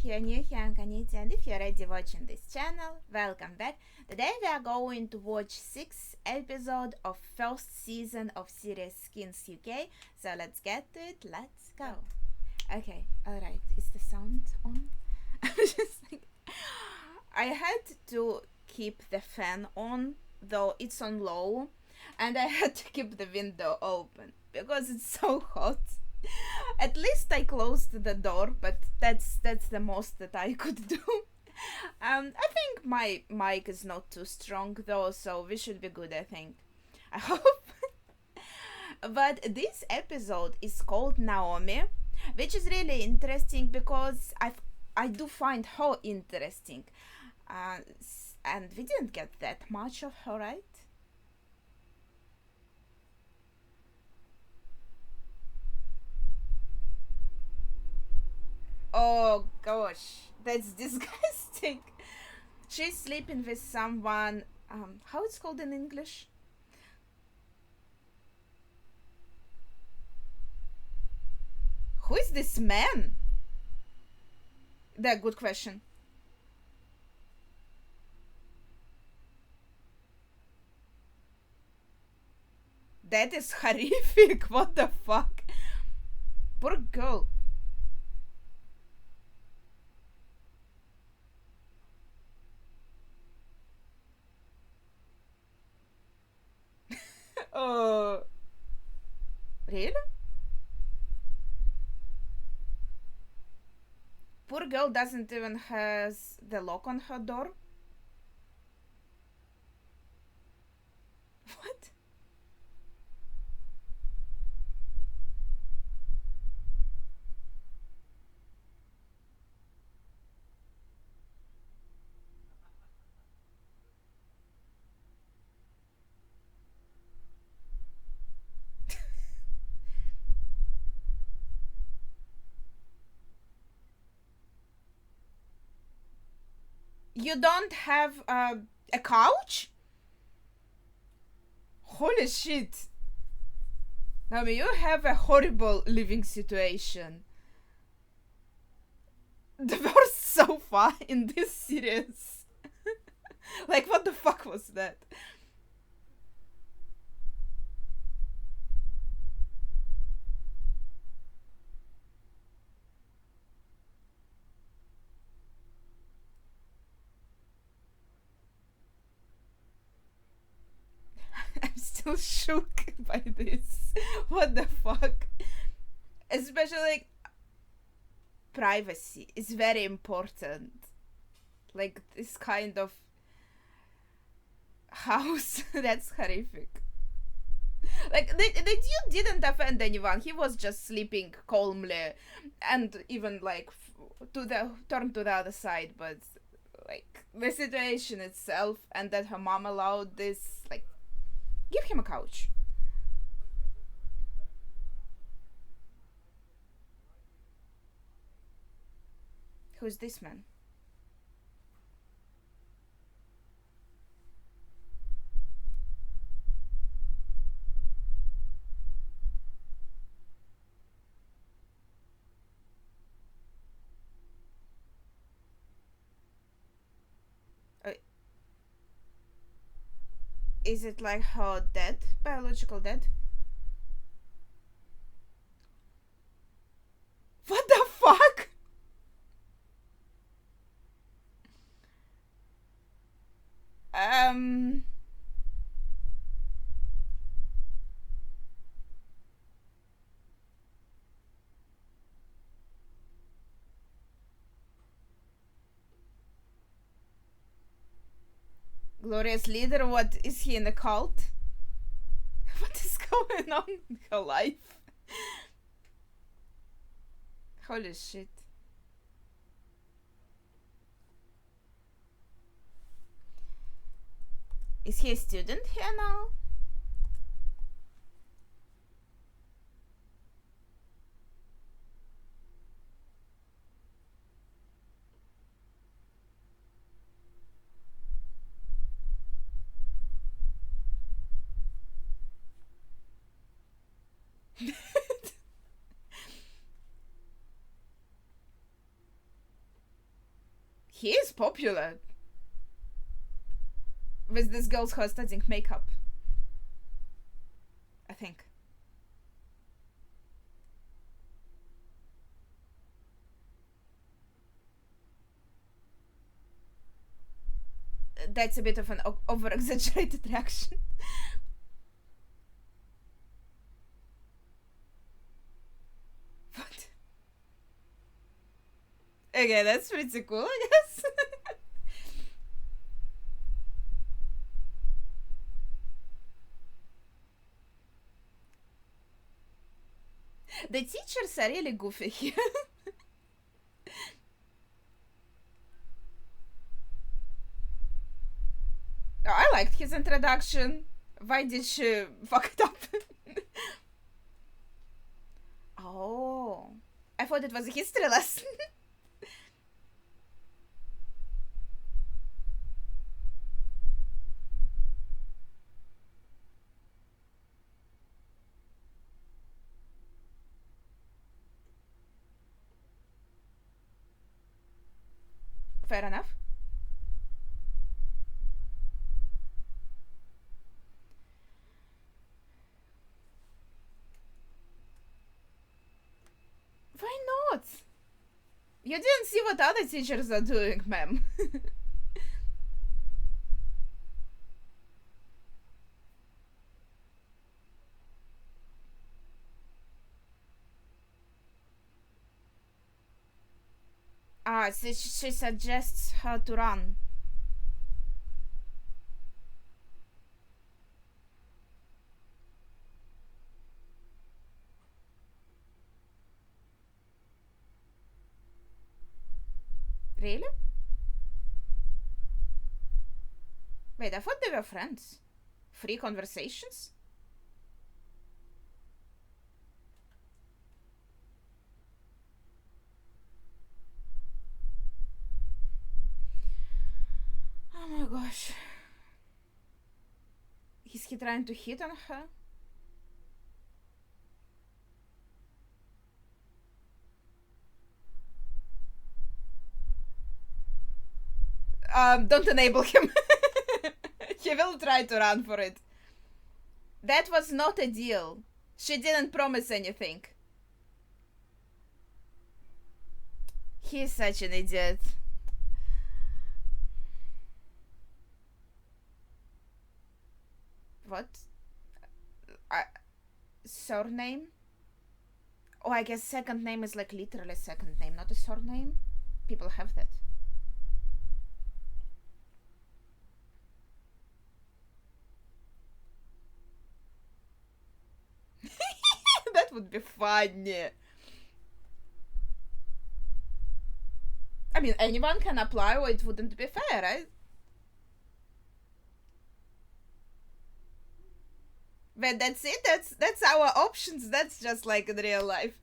if you're new here, I'm Kaniti, and if you're already watching this channel, welcome back. Today we are going to watch 6th episode of first season of series Skins UK. So let's get to it. Let's go. Okay, alright. Is the sound on? I'm just like, I had to keep the fan on, though it's on low, and I had to keep the window open because it's so hot. At least I closed the door, but that's the most that I could do. I think my mic is not too strong though, so we should be good, I think. I hope. But this episode is called Naomi, which is really interesting because I do find her interesting. And we didn't get that much of her, right? Oh gosh, that's disgusting. She's sleeping with someone. How it's called in English? Who is this man? That good question. That is horrific. What the fuck? Poor girl. Oh, really? Poor girl doesn't even has the lock on her door. What? You don't have a couch? Holy shit. I mean, you have a horrible living situation. The worst so far in this series. Like, what the fuck was that? I'm still shook by this. What the fuck? Especially, like, privacy is very important. Like, this kind of house, that's horrific. Like, the dude didn't offend anyone. He was just sleeping calmly and even, like, to the turn to the other side. But, like, the situation itself and that her mom allowed this, like, give him a couch. Who's this man? Uh, is it like her dad? Biological dad? What the fuck? Um. Glorious leader, what is he in a cult? What is going on in her life? Holy shit. Is he a student here now? He is popular with these girls who are studying makeup, I think. That's a bit of an over-exaggerated reaction. What? Okay, that's pretty cool, I guess. The teachers are really goofy here. Oh, I liked his introduction. Why did she fuck it up? Oh. I thought it was a history lesson. Fair enough. Why not? You didn't see what other teachers are doing, ma'am. She suggests her to run. Really? Wait, I thought they were friends. Free conversations? Oh my gosh. Is he trying to hit on her? Don't enable him. He will try to run for it. That was not a deal. She didn't promise anything. He is such an idiot. What? Surname? Oh, I guess second name is like literally second name, not a surname. People have that. That would be funny. I mean, anyone can apply or it wouldn't be fair, right? But that's it. That's our options. That's just like in real life.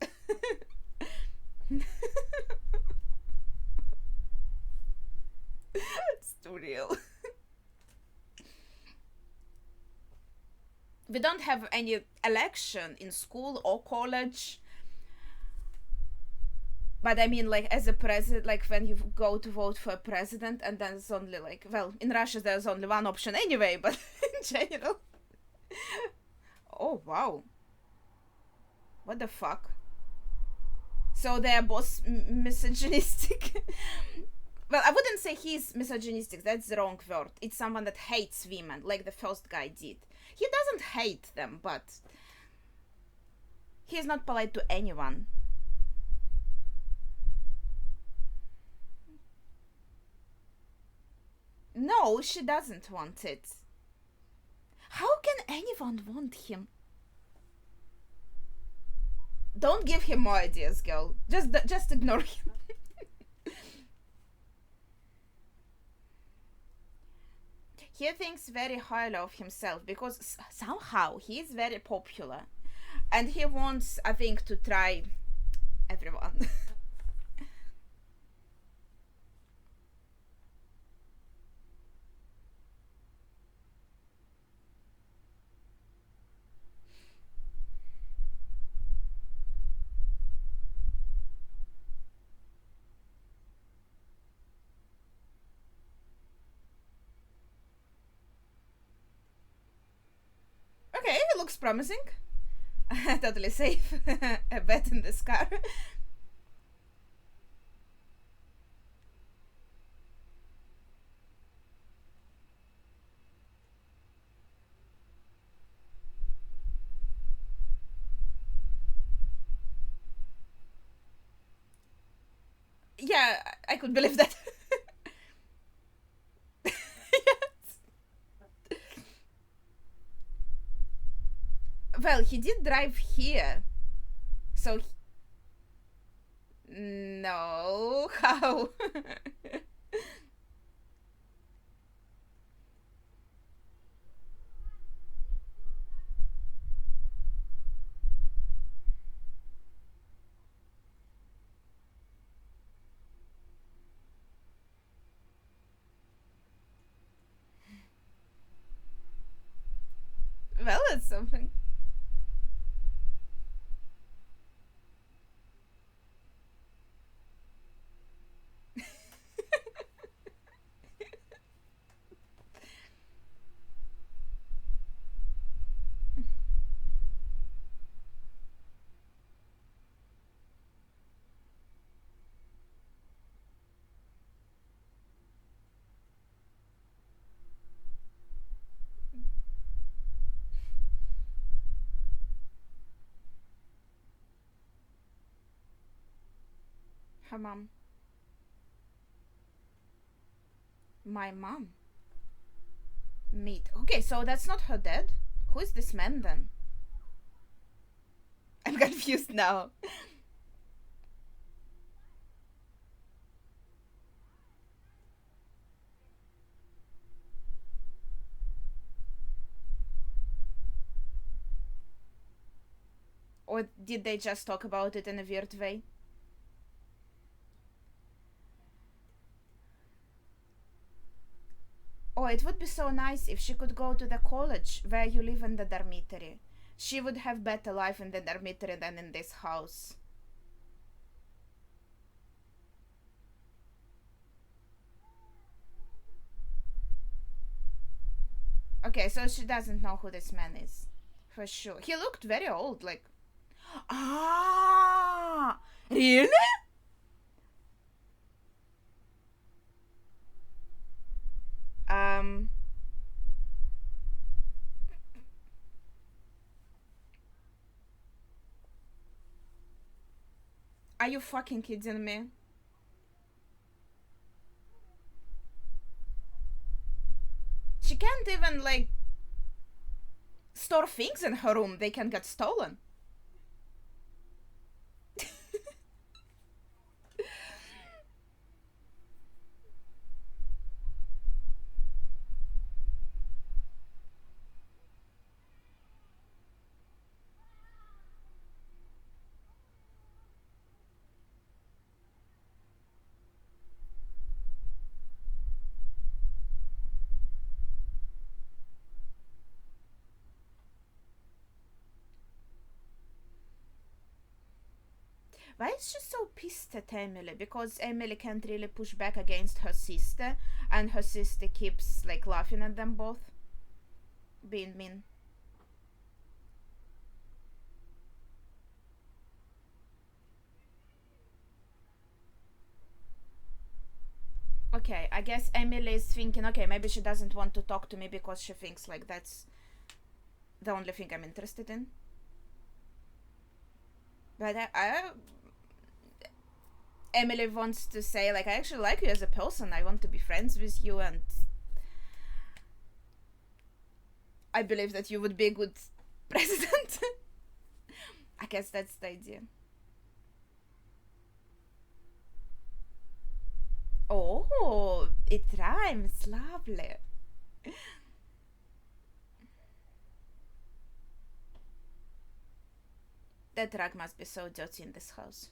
It's too real. We don't have any election in school or college. But I mean, like, as a president, like, when you go to vote for a president, and then it's only, like, well, in Russia there's only one option anyway, but in general. Oh, wow. What the fuck? So they're both misogynistic. Well, I wouldn't say he's misogynistic, that's the wrong word. It's someone that hates women, like the first guy did. He doesn't hate them, but he's not polite to anyone. No, she doesn't want it. How can anyone want him? Don't give him more ideas, girl. Just ignore him. He thinks very highly of himself because somehow he is very popular. And he wants, I think, to try everyone. looks promising. Totally safe. A bet in this car. Yeah, I could believe that. Yes. Well, he did drive here. So. No. How? Well, it's something. Her mom. My mom. Meet. Okay, so that's not her dad? Who is this man then? I'm confused now. Or did they just talk about it in a weird way? Oh, it would be so nice if she could go to the college where you live in the dormitory. She would have better life in the dormitory than in this house. Okay, so she doesn't know who this man is. For sure. He looked very old, like. Ah! Really? Um. Are you fucking kidding me? She can't even, like, store things in her room. They can get stolen. Why is she so pissed at Emily? Because Emily can't really push back against her sister, and her sister keeps, like, laughing at them both, being mean. Okay, I guess Emily is thinking, okay, maybe she doesn't want to talk to me because she thinks, like, that's the only thing I'm interested in. But Emily wants to say, like, I actually like you as a person. I want to be friends with you, and I believe that you would be a good president. I guess that's the idea. Oh, it rhymes. Lovely. That rug must be so dirty in this house.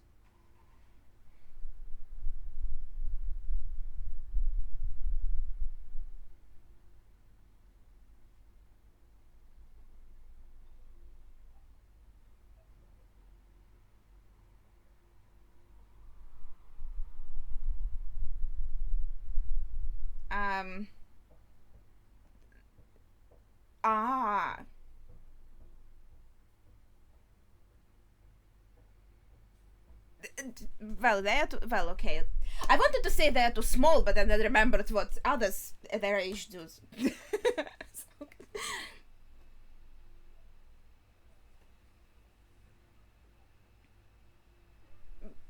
Um. Ah. well, they are too, well, okay. I wanted to say they are too small, but then I remembered what others at their age do. So,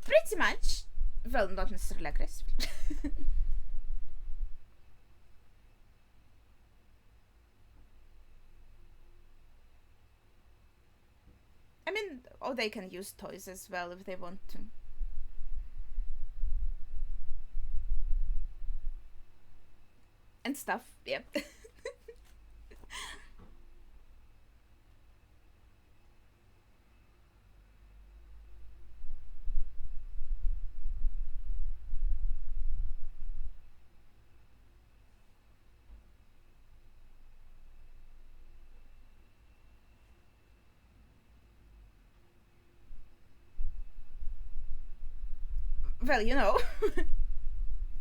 pretty much. Well, not necessarily aggressive. I mean, or they can use toys as well if they want to. And stuff, yep. Well, you know.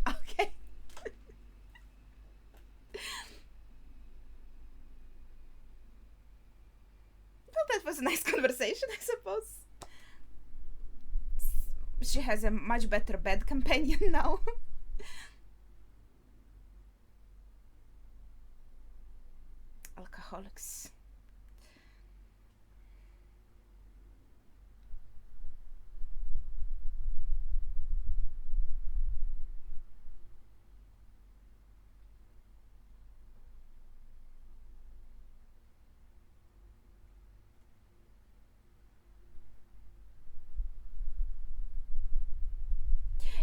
Okay. Well, that was a nice conversation, I suppose. She has a much better bed companion now. Alcoholics.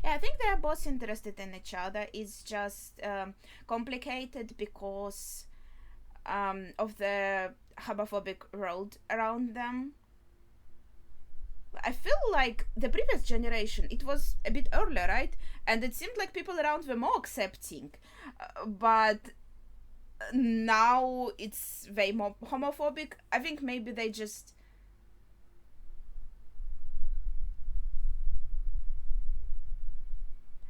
Yeah, I think they are both interested in each other. It's just complicated because of the homophobic world around them. I feel like the previous generation, it was a bit earlier, right? And it seemed like people around were more accepting. But now it's way more homophobic. I think maybe they just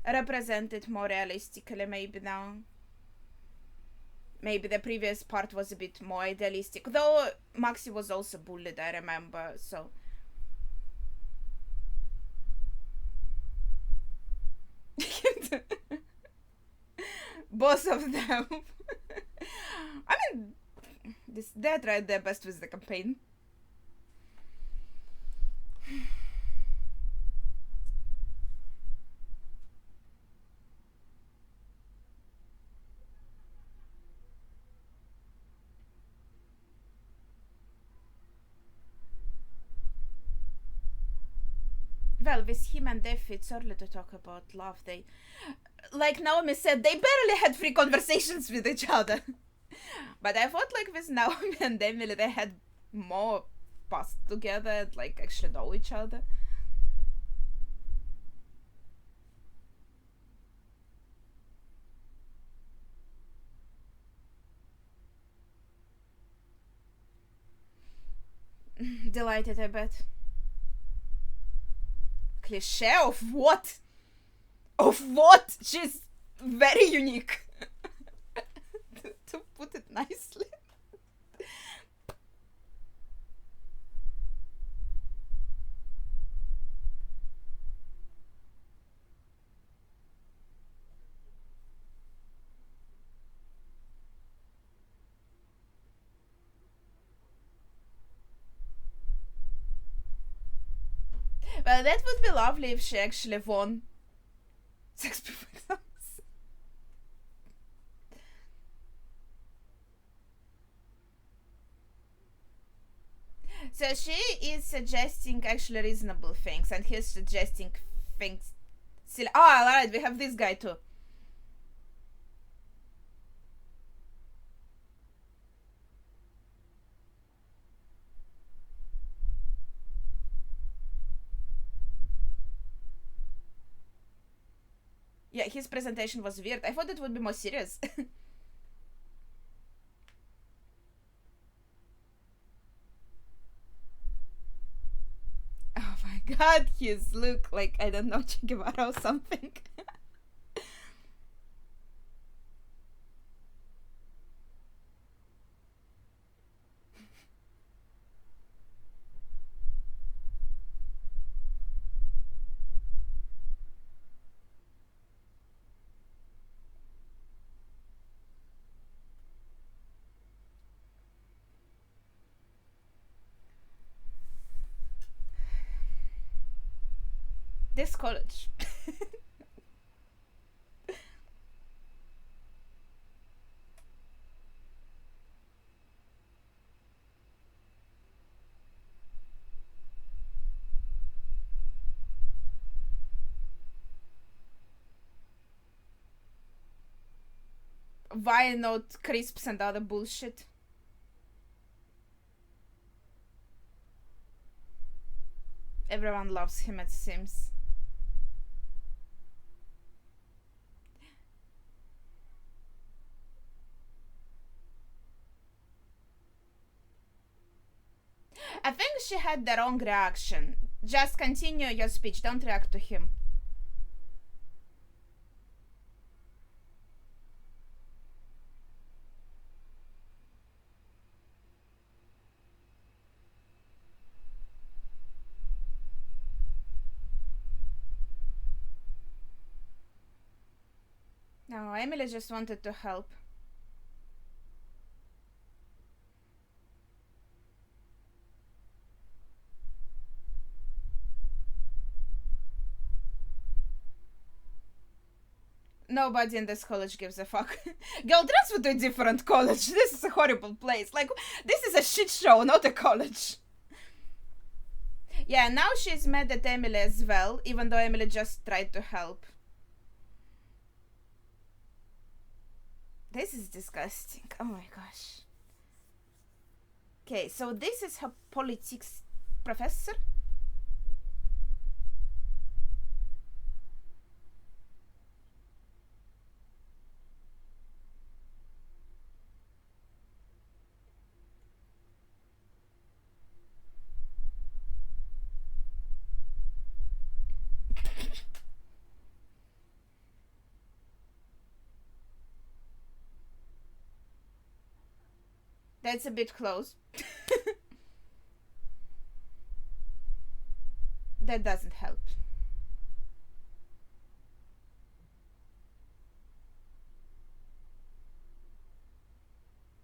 represent it more realistically, maybe now. Maybe the previous part was a bit more idealistic. Though Maxi was also bullied, I remember, so. Both of them. I mean, they tried their best with the campaign. Well, with him and Def, it's early to talk about love. They, like Naomi said, they barely had free conversations with each other. But I thought, like, with Naomi and Emily, they had more past together and, like, actually know each other. Delighted, I bet. Cliche of what? Of what? She's very unique. To put it nicely. Well, that would be lovely if she actually won Sex Before Exams. So she is suggesting actually reasonable things, and he's suggesting things. Silly. Oh, alright, we have this guy too. Yeah, his presentation was weird. I thought it would be more serious. Oh my god, his look like, I don't know, Che Guevara or something. this college. Why not crisps and other bullshit? Everyone loves him, it seems. I think she had the wrong reaction. Just continue your speech, don't react to him. No, Emily just wanted to help. Nobody in this college gives a fuck. Girl, transfer to a different college. This is a horrible place. Like, this is a shit show, not a college. Yeah, now she's mad at Emily as well, even though Emily just tried to help. This is disgusting. Oh my gosh. Okay, so this is her politics professor? That's a bit close. That doesn't help.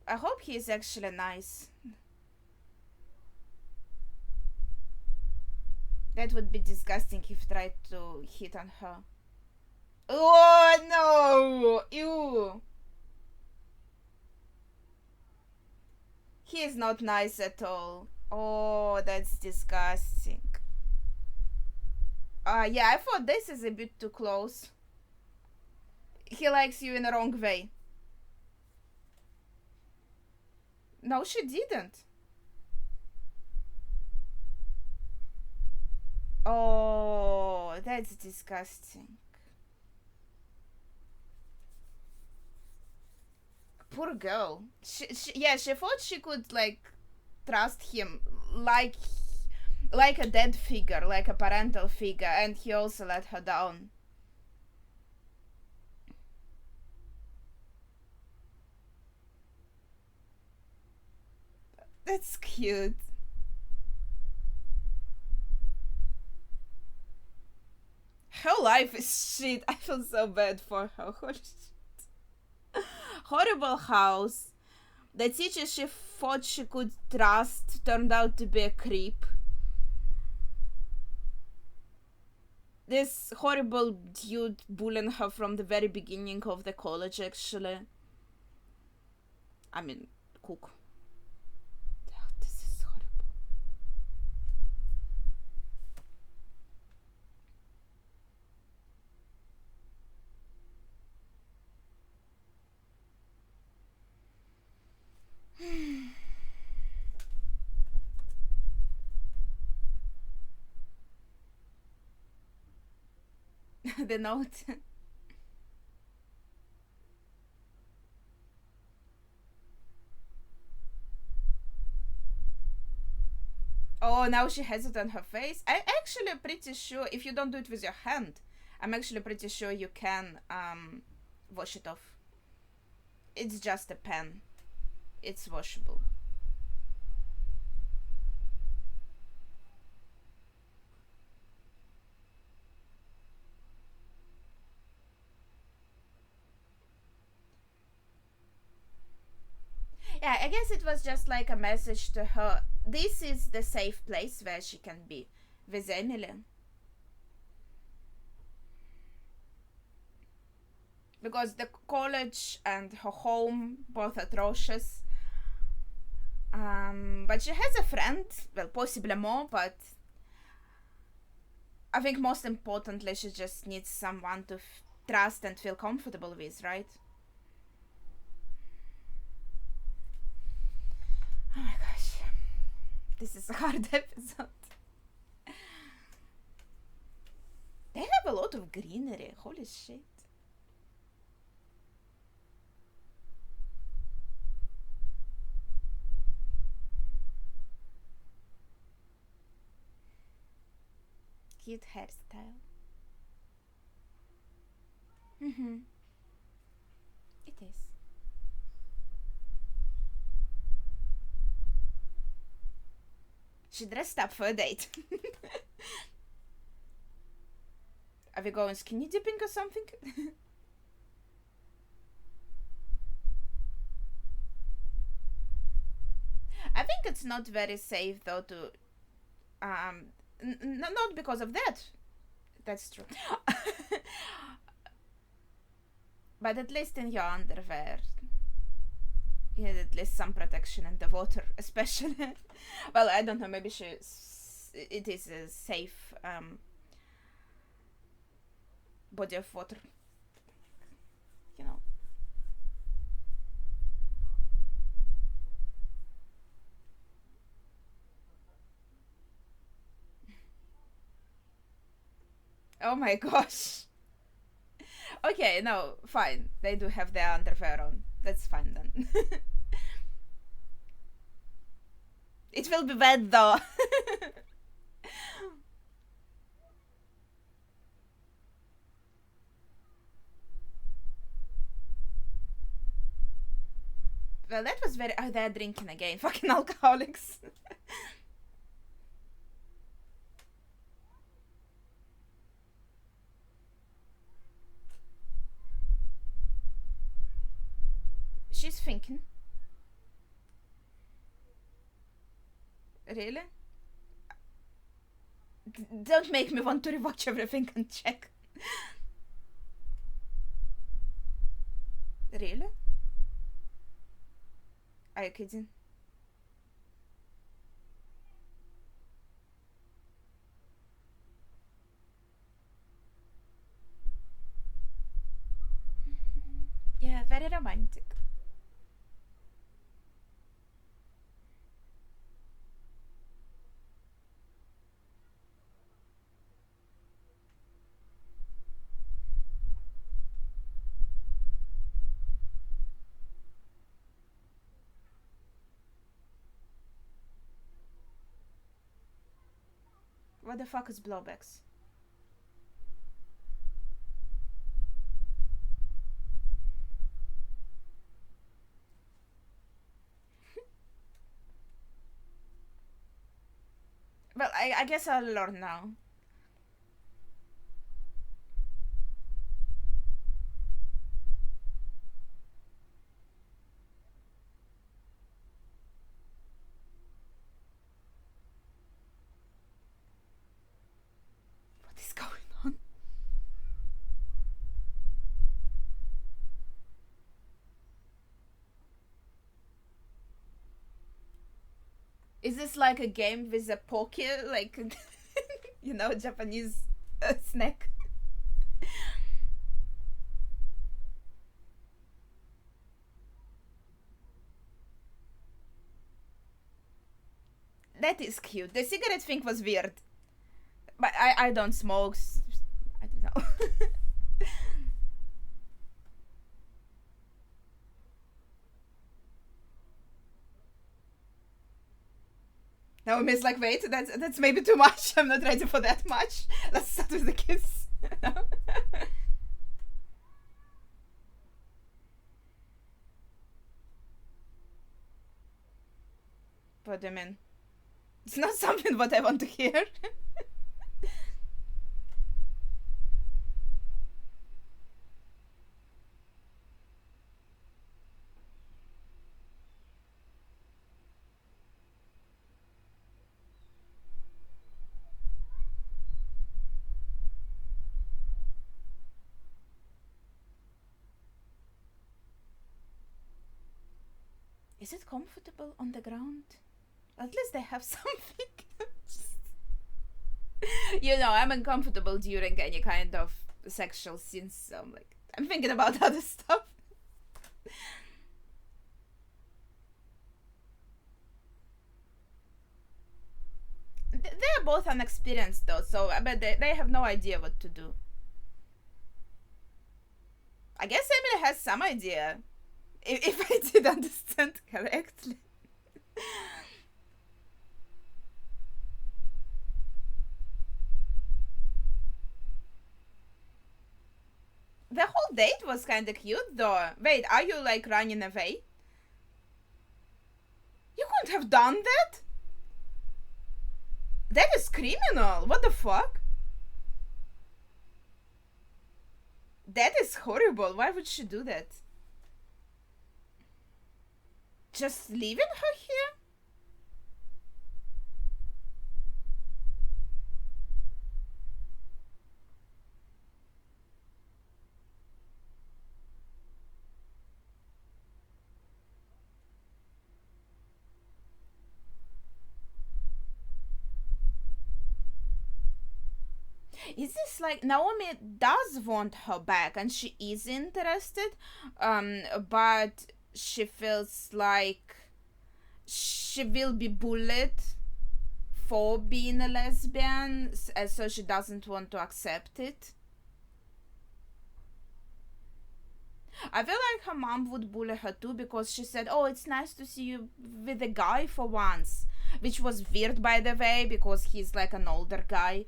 I hope he is actually nice. That would be disgusting if he tried to hit on her. Oh no! Ew! He is not nice at all. Oh, that's disgusting. Yeah, I thought this is a bit too close. He likes you in the wrong way. No, she didn't. Oh, that's disgusting. Poor girl. She thought she could, like, trust him like a dead figure, like a parental figure, and he also let her down. That's cute. Her life is shit. I feel so bad for her. Holy shit. Horrible house. The teacher she thought she could trust turned out to be a creep. This horrible dude bullying her from the very beginning of the college, actually. I mean, Cook. Oh, this is horrible. The note. Oh, now she has it on her face. I'm actually pretty sure if you don't do it with your hand, I'm actually pretty sure you can wash it off. It's just a pen. It's washable. Yeah, I guess it was just like a message to her. This is the safe place where she can be with Emily. because the college and her home both atrocious. But she has a friend, well, possibly more, but I think most importantly, she just needs someone to trust and feel comfortable with, right? Oh my gosh. This is a hard episode. They have a lot of greenery. Holy shit. Cute hairstyle. It is. She dressed up for a date. Are we going skinny dipping or something? I think it's not very safe though to not because of that. That's true. But at least in your underwear, you need at least some protection in the water, especially. Well, I don't know. Maybe it is a safe body of water. You know. Oh my gosh. Okay, no, fine. They do have their underwear on. That's fine then. It will be wet though. Well, that was very. Oh, they're drinking again. Fucking alcoholics. She's thinking. Really? Don't make me want to rewatch everything and check. Really? Are you kidding? Yeah, very romantic. What the fuck is blowbacks? Well, I guess I'll learn now. What is going on? Is this like a game with a poke, like, you know, Japanese snack? That is cute. The cigarette thing was weird. But I don't smoke. I don't know. Naomi's like, wait, that's maybe too much. I'm not ready for that much. Let's start with the kiss. What do you mean? It's not something what I want to hear. Is it comfortable on the ground? At least they have something. I'm uncomfortable during any kind of sexual scenes, so I'm thinking about other stuff. They're both unexperienced though, so I bet they have no idea what to do. I guess Emily has some idea, if I did understand correctly. The whole date was kind of cute though. Wait, are you running away? You couldn't have done that? That is criminal. What the fuck? That is horrible. Why would she do that? Just leaving her here? Is this Naomi does want her back and she is interested, but she feels like she will be bullied for being a lesbian, so she doesn't want to accept it. I feel like her mom would bully her too because she said, "Oh, it's nice to see you with a guy for once," which was weird, by the way, because he's an older guy.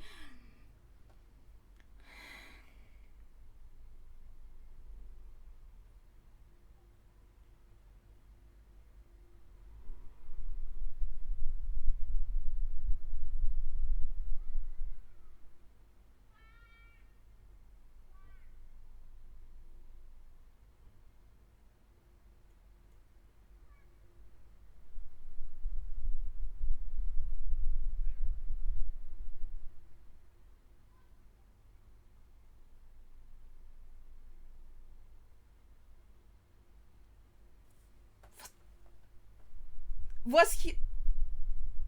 Was he...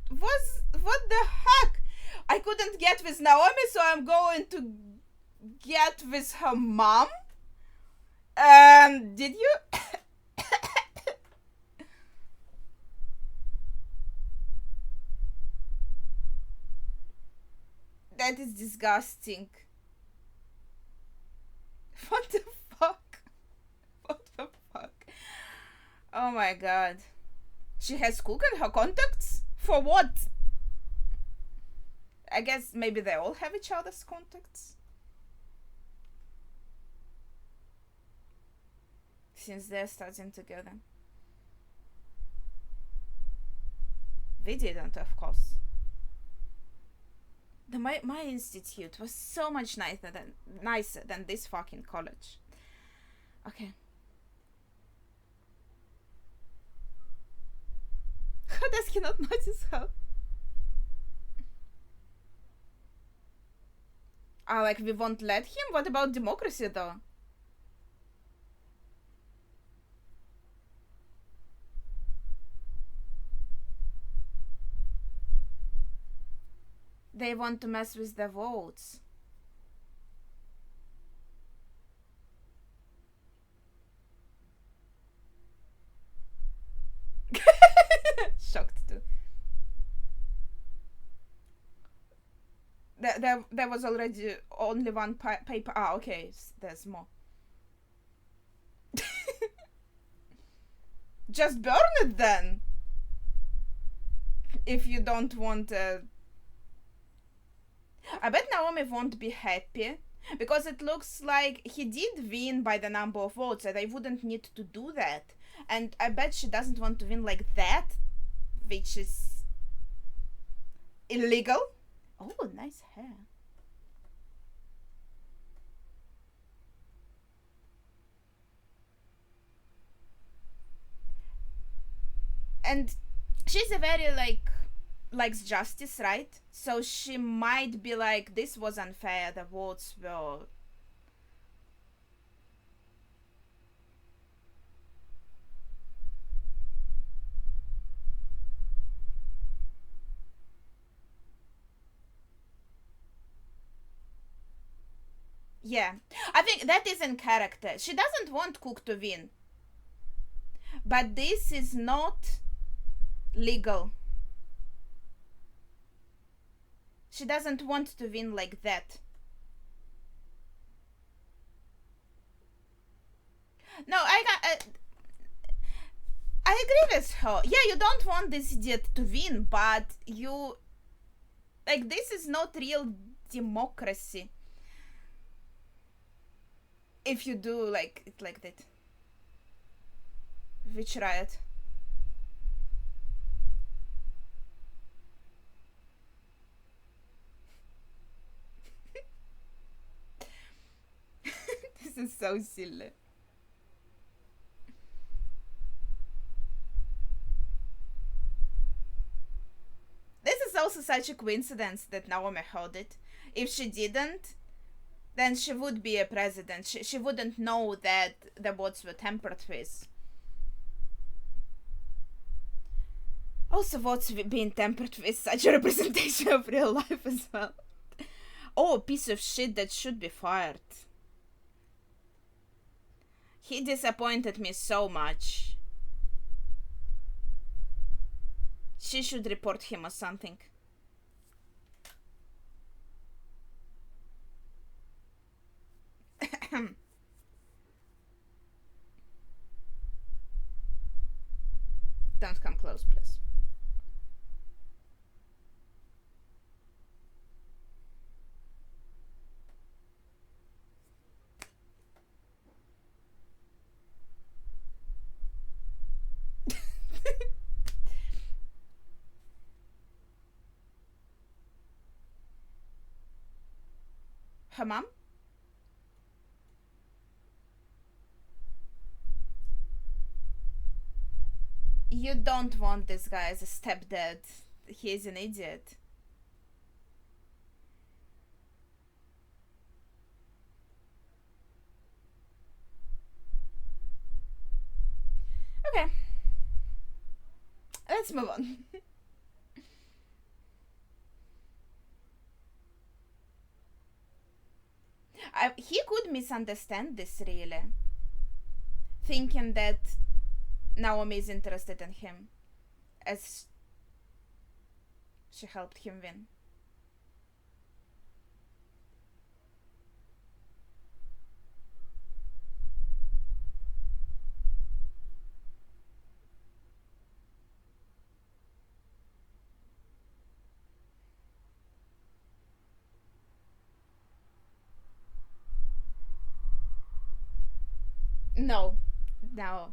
What the heck? I couldn't get with Naomi, so I'm going to get with her mom? Did you... That is disgusting. What the fuck? What the fuck? Oh my god. She has Cook in her contacts? For what? I guess maybe they all have each other's contacts. Since they're starting together. We didn't, of course. My institute was so much nicer than this fucking college. Okay. How does he not notice her? We won't let him? What about democracy though? They want to mess with the votes. Shocked too. There was already only one paper. Okay, there's more. Just burn it then. If you don't want I bet Naomi won't be happy because it looks like he did win by the number of votes and I wouldn't need to do that. And I bet she doesn't want to win like that, which is illegal. Oh, nice hair. And she's a very likes justice, right? So she might be like, this was unfair, the votes were... Yeah, I think that is in character. She doesn't want Cook to win, but this is not legal. She doesn't want to win like that. No, I agree with her. Yeah, you don't want this idiot to win, but you, like, this is not real democracy. If you do like it like that. Which riot? This is so silly. This is also such a coincidence that Naomi heard it. If she didn't, then she would be a president. She wouldn't know that the bots were tampered with. Also, what's being tampered with such a representation of real life as well. Oh, a piece of shit that should be fired. He disappointed me so much. She should report him or something. Don't come close, please. Her mom? You don't want this guy as a stepdad. He's an idiot. Okay. Let's move on. He could misunderstand this, really. Thinking that Naomi is interested in him, as she helped him win. No. No.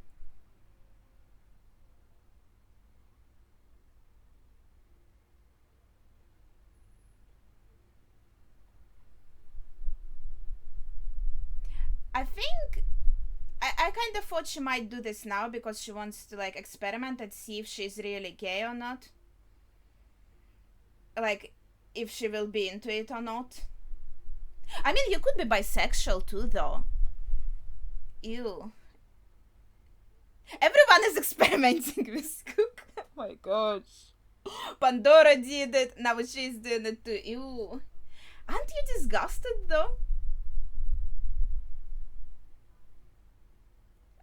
I think I kind of thought she might do this now because she wants to like experiment and see if she's really gay or not. Like, if she will be into it or not. I mean, you could be bisexual too, though. Ew. Everyone is experimenting with Cook. Oh my gosh. Pandora did it, now she's doing it too. Ew. Aren't you disgusted though?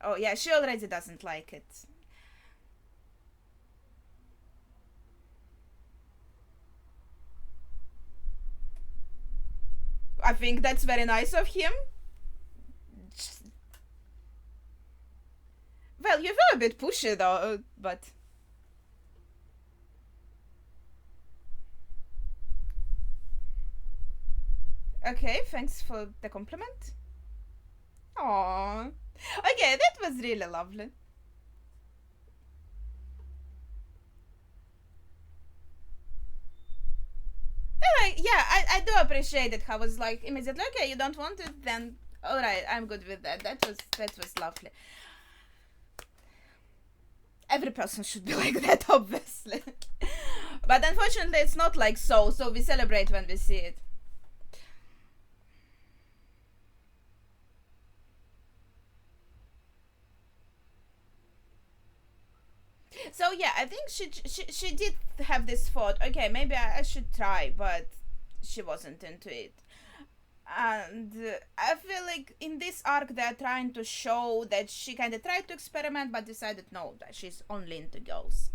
Oh yeah, she already doesn't like it. I think that's very nice of him. Well, you were a bit pushy though, but... Okay, thanks for the compliment. Aww. Okay, that was really lovely. Yeah, I do appreciate it. I was like immediately, okay, you don't want it, then all right, I'm good with that. That was lovely. Every person should be like that, obviously. But unfortunately, it's not like so. So we celebrate when we see it. So yeah, I think she did have this thought. Okay, maybe I should try, but she wasn't into it. And I feel like in this arc they're trying to show that she kind of tried to experiment but decided no, that she's only into girls.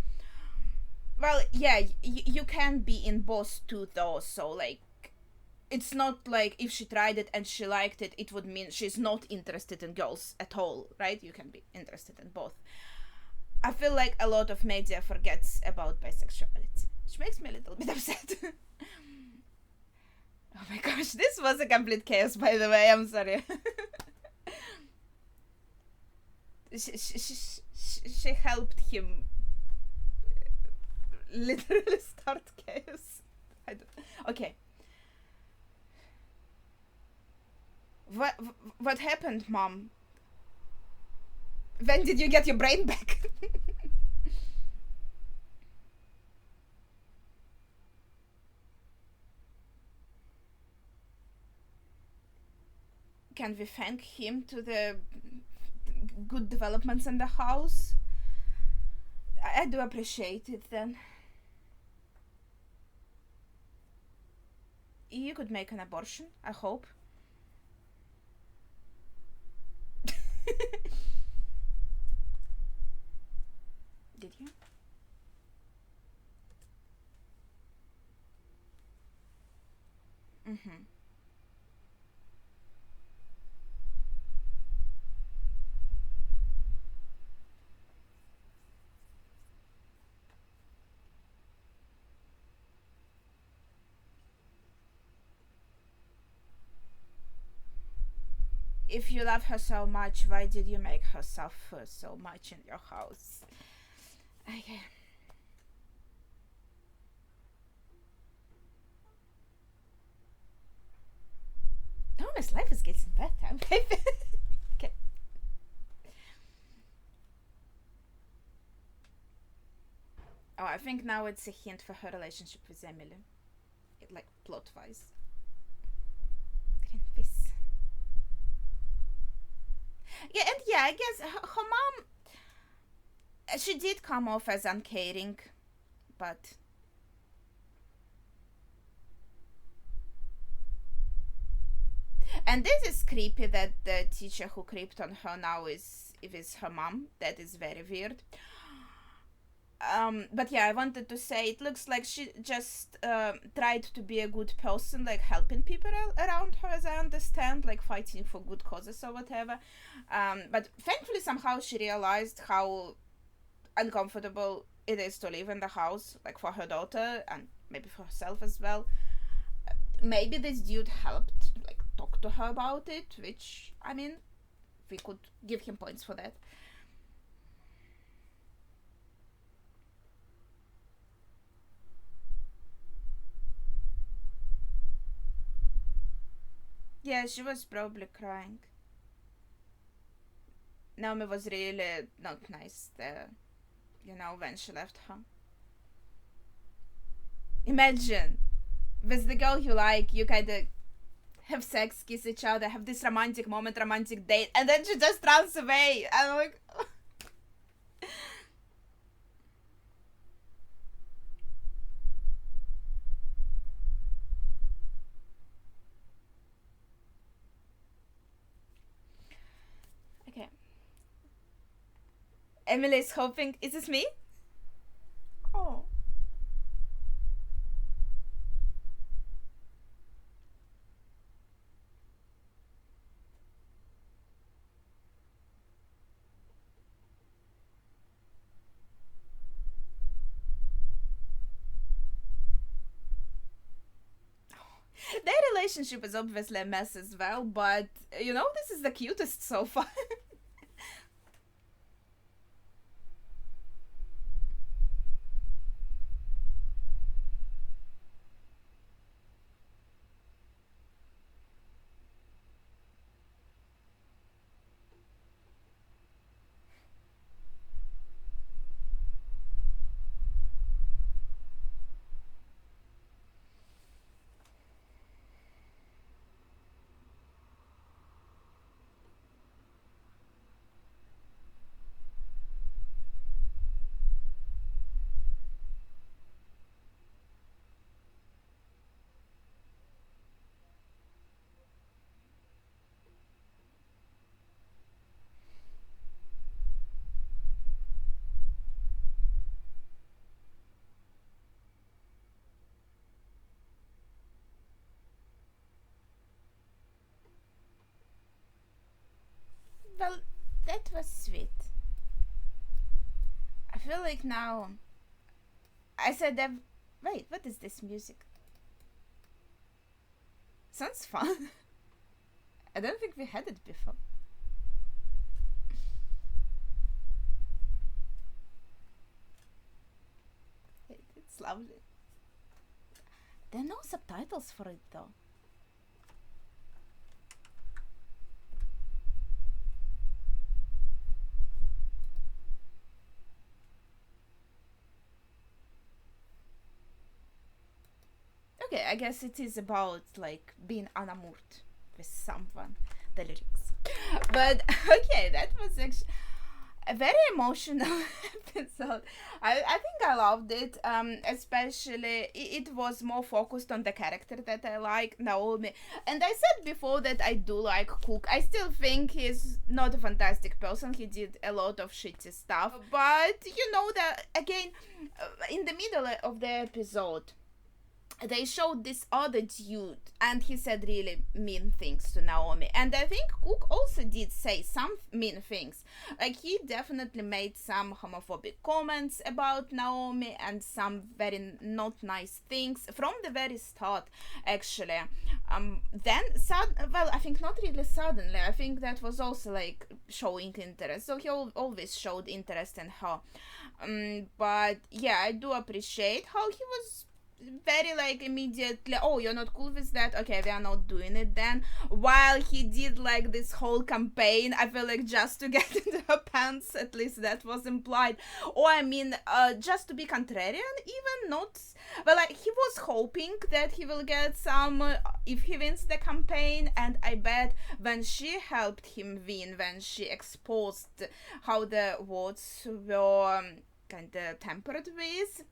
Well, yeah, you can be in both too though, so like it's not like if she tried it and she liked it, it would mean she's not interested in girls at all, right? You can be interested in both. I feel like a lot of media forgets about bisexuality, which makes me a little bit upset. Oh my gosh, this was a complete chaos, by the way. I'm sorry. She helped him literally start chaos. Okay. What happened, Mom? When did you get your brain back? Can we thank him to the good developments in the house? I do appreciate it then. You could make an abortion, I hope. Did you? Mm-hmm. If you love her so much, why did you make her suffer so much in your house? Okay. Thomas' life is getting better. Okay. Oh, I think now it's a hint for her relationship with Emily. Like, plot-wise. Greenpeace. Yeah, and yeah, I guess her mom, she did come off as uncaring, but and this is creepy that the teacher who creeped on her now is her mom. That is very weird. But yeah, I wanted to say it looks like she just tried to be a good person, like helping people around her, as I understand, like fighting for good causes or whatever. But thankfully, somehow she realized how uncomfortable it is to live in the house, like for her daughter and maybe for herself as well. Maybe this dude helped, like, talk to her about it, which, I mean, we could give him points for that. Yeah, she was probably crying. Naomi was really not nice there, when she left her. Imagine, with the girl you like, you kind of have sex, kiss each other, have this romantic moment, romantic date, and then she just runs away. I'm like, okay. Emily is hoping. Is this me? Oh. Their relationship is obviously a mess as well, but this is the cutest so far. that was sweet. I feel like now I said that. Wait, what is this music? Sounds fun. I don't think we had it before. It's lovely. There are no subtitles for it though. Okay, I guess it is about like being enamored with someone, the lyrics. But okay, that was actually a very emotional episode. I think I loved it. Especially it was more focused on the character that I like, Naomi. And I said before that I do like Cook. I still think he's not a fantastic person. He did a lot of shitty stuff. But you know that again, in the middle of the episode, they showed this other dude and he said really mean things to Naomi, and I think Cook also did say some mean things. Like he definitely made some homophobic comments about Naomi and some very not nice things from the very start actually. Then well, I think not really suddenly, I think that was also like showing interest, so he always showed interest in her. But yeah, I do appreciate how he was very like immediately, oh, you're not cool with that, okay, we are not doing it then, while he did like this whole campaign, I feel like just to get into her pants, at least that was implied, or I mean just to be contrarian, even not, well, like he was hoping that he will get some if he wins the campaign, and I bet when she helped him win, when she exposed how the votes were kind of tempered with,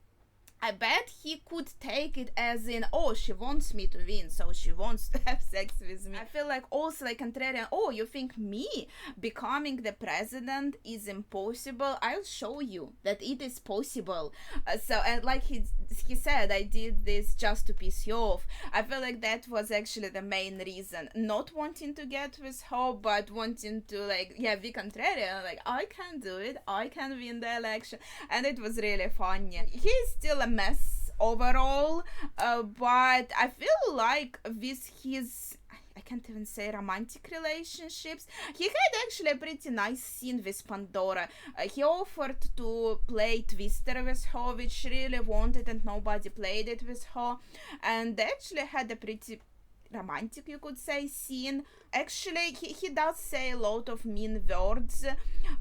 I bet he could take it as in, oh, she wants me to win, so she wants to have sex with me. I feel like also like contrarian, oh, you think me becoming the president is impossible? I'll show you that it is possible. And like he said, I did this just to piss you off. I feel like that was actually the main reason. Not wanting to get with her, but wanting to like, yeah, be contrarian. Like, I can do it. I can win the election. And it was really funny. He's still a mess overall, but I feel like with his, I can't even say romantic relationships, he had actually a pretty nice scene with Pandora. He offered to play Twister with her, which she really wanted, and nobody played it with her, and they actually had a pretty romantic, you could say, scene. Actually, he does say a lot of mean words,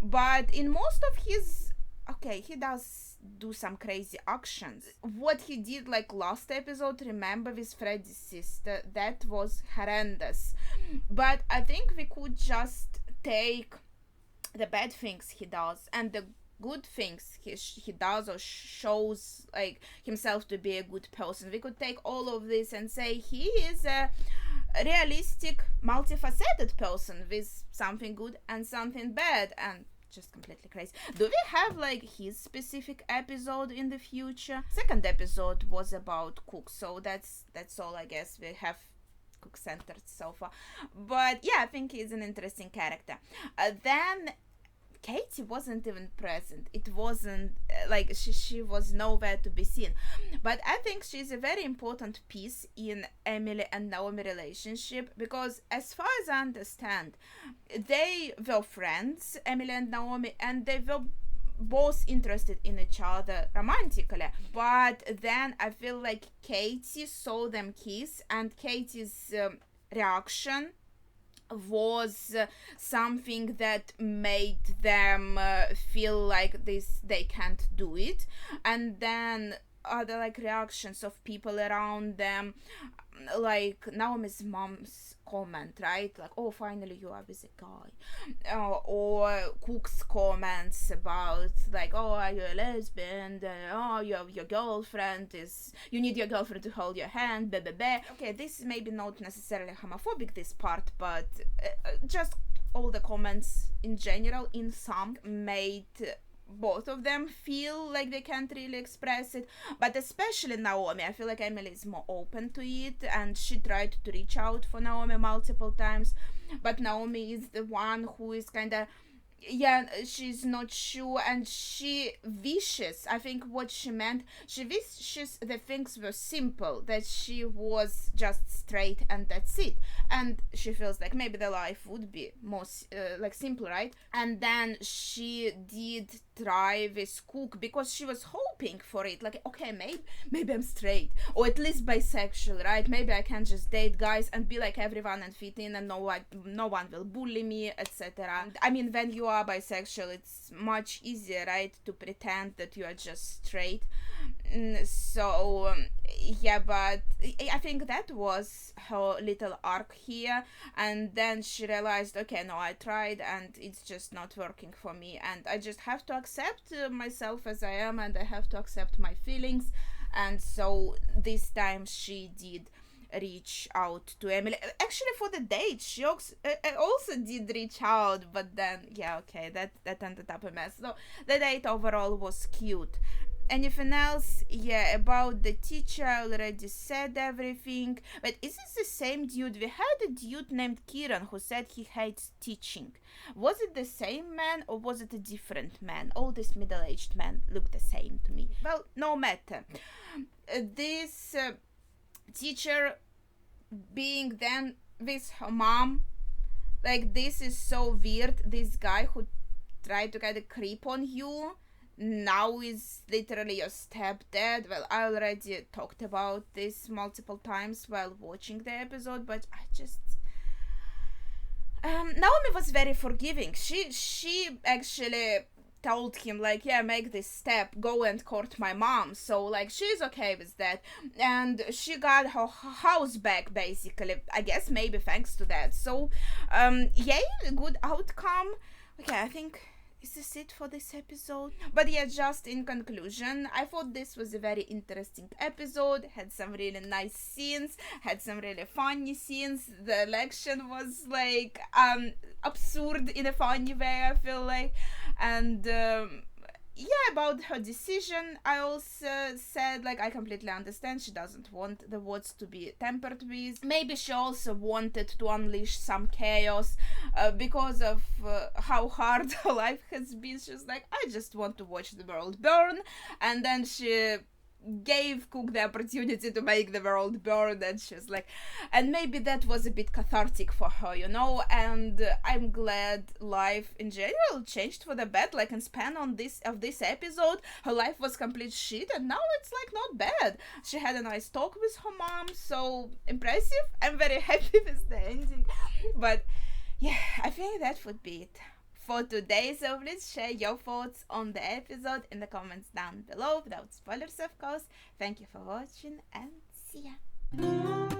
but in most of his, okay, he does do some crazy actions. What he did like last episode, remember, with Freddy's sister, that was horrendous. But I think we could just take the bad things he does and the good things he does, or shows like himself to be a good person. We could take all of this and say he is a realistic, multifaceted person with something good and something bad, and just completely crazy. Do we have like his specific episode in the future? Second episode was about Cook, so that's all I guess we have Cook centered so far. But yeah, I think he's an interesting character. Then Katie wasn't even present. It wasn't like she was nowhere to be seen. But I think she's a very important piece in Emily and Naomi relationship, because as far as I understand, they were friends, Emily and Naomi, and they were both interested in each other romantically. But then I feel like Katie saw them kiss, and Katie's reaction was something that made them feel like they can't do it. And then other like reactions of people around them, like Naomi's mom's comment, right, like, oh, finally you are with a guy, or Cook's comments about like, oh, are you a lesbian, oh, your girlfriend is, you need your girlfriend to hold your hand, blah, blah, blah. Okay, this is maybe not necessarily homophobic, this part, but just all the comments in general, in some, made both of them feel like they can't really express it. But especially Naomi, I feel like Emily is more open to it, and she tried to reach out for Naomi multiple times, but Naomi is the one who is kind of yeah, she's not sure, and she wishes, I think what she meant, she wishes the things were simple, that she was just straight and that's it, and she feels like maybe the life would be more like simple, right? And then she did try this cook because she was hoping for it, like, okay, maybe I'm straight, or at least bisexual, right? Maybe I can just date guys and be like everyone and fit in, and no one will bully me, etc. I mean, when you are bisexual, it's much easier, right, to pretend that you are just straight. So yeah, but I think that was her little arc here, and then she realized, okay, no, I tried and it's just not working for me, and I just have to accept myself as I am, and I have to accept my feelings. And so this time she did reach out to Emily. Actually, for the date, she also did reach out, but then yeah, okay, that ended up a mess. So the date overall was cute. Anything else? Yeah, about the teacher, I already said everything. But is this the same dude? We had a dude named Kieran who said he hates teaching. Was it the same man or was it a different man? All these middle-aged men look the same to me. Well, no matter. This teacher being then with her mom, like, this is so weird. This guy who tried to get a creep on you now is literally your stepdad. Well, I already talked about this multiple times while watching the episode, but I just Naomi was very forgiving. She actually told him, like, yeah, make this step, go and court my mom. So like she's okay with that, and she got her house back, basically, I guess, maybe thanks to that. So yay, good outcome. Okay, I think, is this it for this episode? But yeah, just in conclusion, I thought this was a very interesting episode. Had some really nice scenes, had some really funny scenes. The election was like absurd in a funny way, I feel like. And yeah, about her decision, I also said, like, I completely understand she doesn't want the votes to be tampered with. Maybe she also wanted to unleash some chaos because of how hard her life has been. She's like, I just want to watch the world burn. And then she gave Cook the opportunity to make the world burn, and she's like, and maybe that was a bit cathartic for her, you know. And I'm glad life in general changed for the better. Like, in span of this episode, her life was complete shit, and now it's like not bad. She had a nice talk with her mom, so impressive. I'm very happy with the ending. But yeah, I think that would be it for today. So please share your thoughts on the episode in the comments down below, without spoilers, of course. Thank you for watching, and see ya.